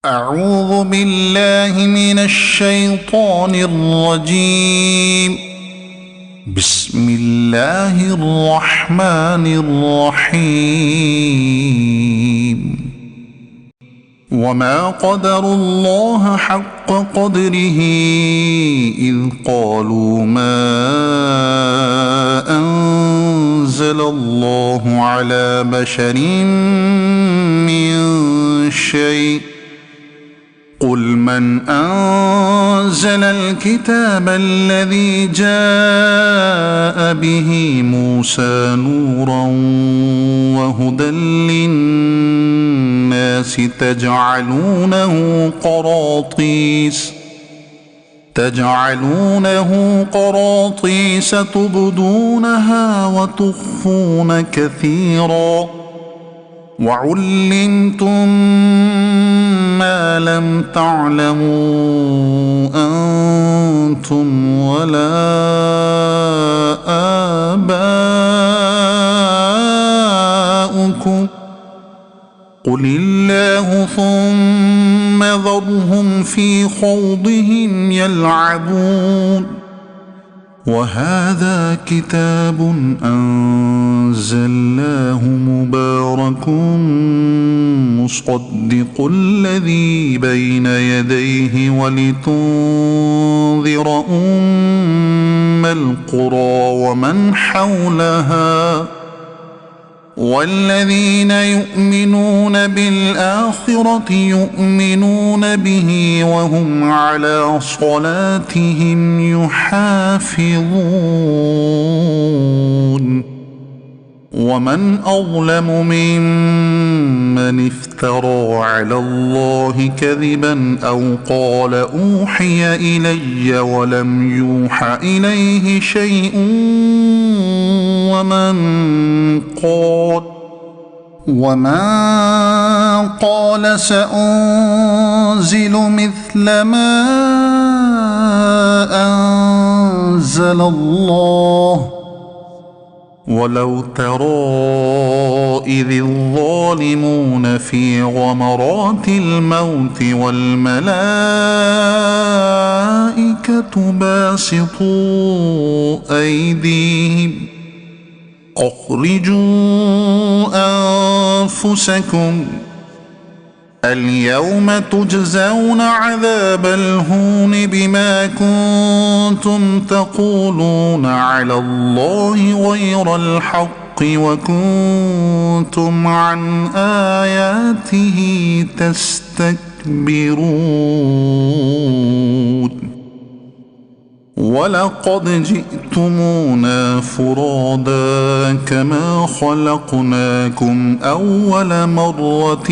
أعوذ بالله من الشيطان الرجيم. بسم الله الرحمن الرحيم. وما قدروا الله حق قدره إذ قالوا ما أنزل الله على بشر من شيء قل من أنزل الكتاب الذي جاء به موسى نورا وهدى للناس تجعلونه قراطيس تبدونها وتخفون كثيرا وعلمتم ما لم تعلموا أنتم ولا آباؤكم قل الله ثم ذرهم في خوضهم يلعبون. وهذا كتاب أنزلناه مبارك مصدق الذي بين يديه ولتنذر أم القرى ومن حولها والذين يؤمنون بالآخرة يؤمنون به وهم على صلاتهم يحافظون. ومن أظلم ممن افترى على الله كذبا أو قال أوحي إلي ولم يوح إليه شيء ومن قال سأنزل مثل ما أنزل الله. ولو ترى إذ الظالمون في غمرات الموت والملائكة باسطوا أيديهم أخرجوا أنفسكم اليوم تجزون عذاب الهون بما كنتم تقولون على الله غير الحق وكنتم عن آياته تستكبرون. ولقد جئتمونا فرادا كما خلقناكم أول مرة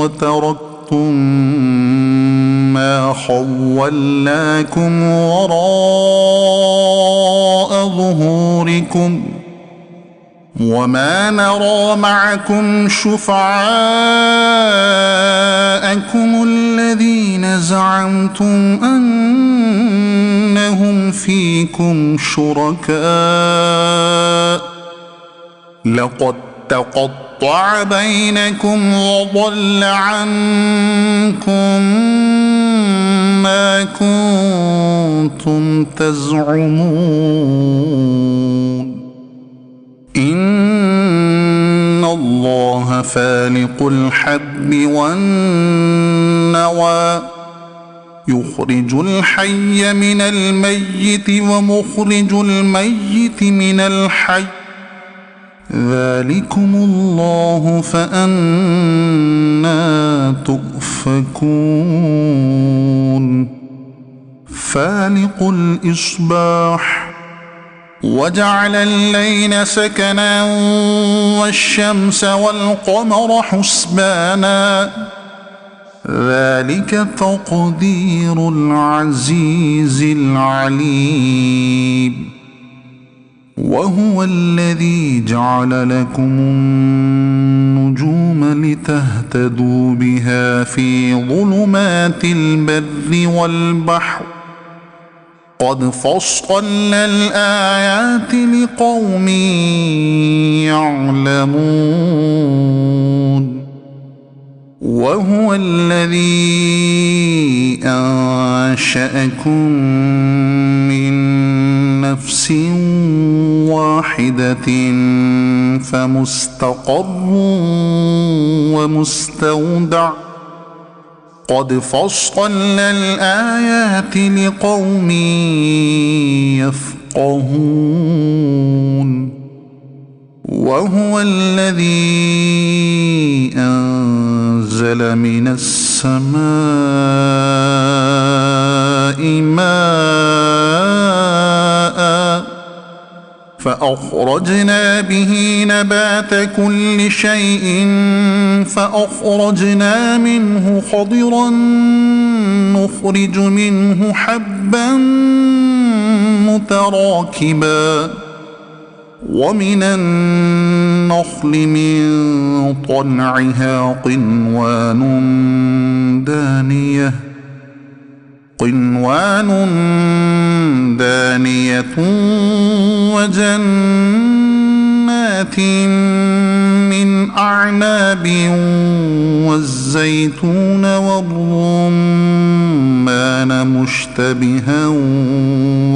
وتركتم ما خولناكم وراء ظهوركم وما نرى معكم شفعاءكم الذين زعمتم أنهم فيكم شركاء لقد تقطع بينكم وضل عنكم ما كنتم تزعمون. إن الله فالق الحب والنوى يخرج الحي من الميت ومخرج الميت من الحي ذلكم الله فأنى تؤفكون. فالق الإصباح وجعل الليل سكنا والشمس والقمر حسبانا ذلك تقدير العزيز العليم. وهو الذي جعل لكم النجوم لتهتدوا بها في ظلمات البر والبحر قد فصلنا الآيات لقوم يعلمون وهو الذي أنشأكم من نفس واحدة فمستقر ومستودع قد فصلنا الآيات لقوم يفقهون وهو الذي أنزل من السماء ماء فأخرجنا به نبات كل شيء فأخرجنا منه خضرا نخرج منه حبا متراكبا ومن النخل من طلعها قنوان دانية وجنات من أعناب والزيتون والرمان مشتبها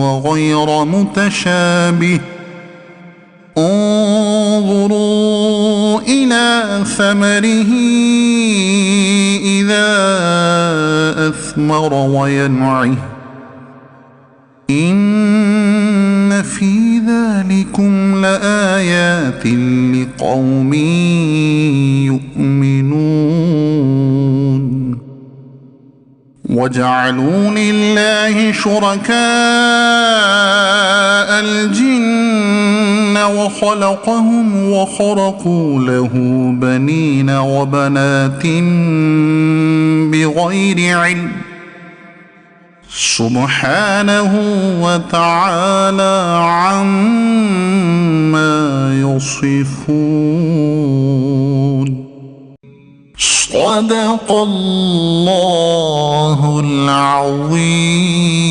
وغير متشابه انظروا إلى ثمره إذا أثمر وينعه إن في ذلكم لآيات لقوم يؤمنون وجعلوا لله شركاء الجن وخلقهم وخرقوا له بنين وبنات بغير علم سبحانه وتعالى عما يصفون صدق الله العظيم.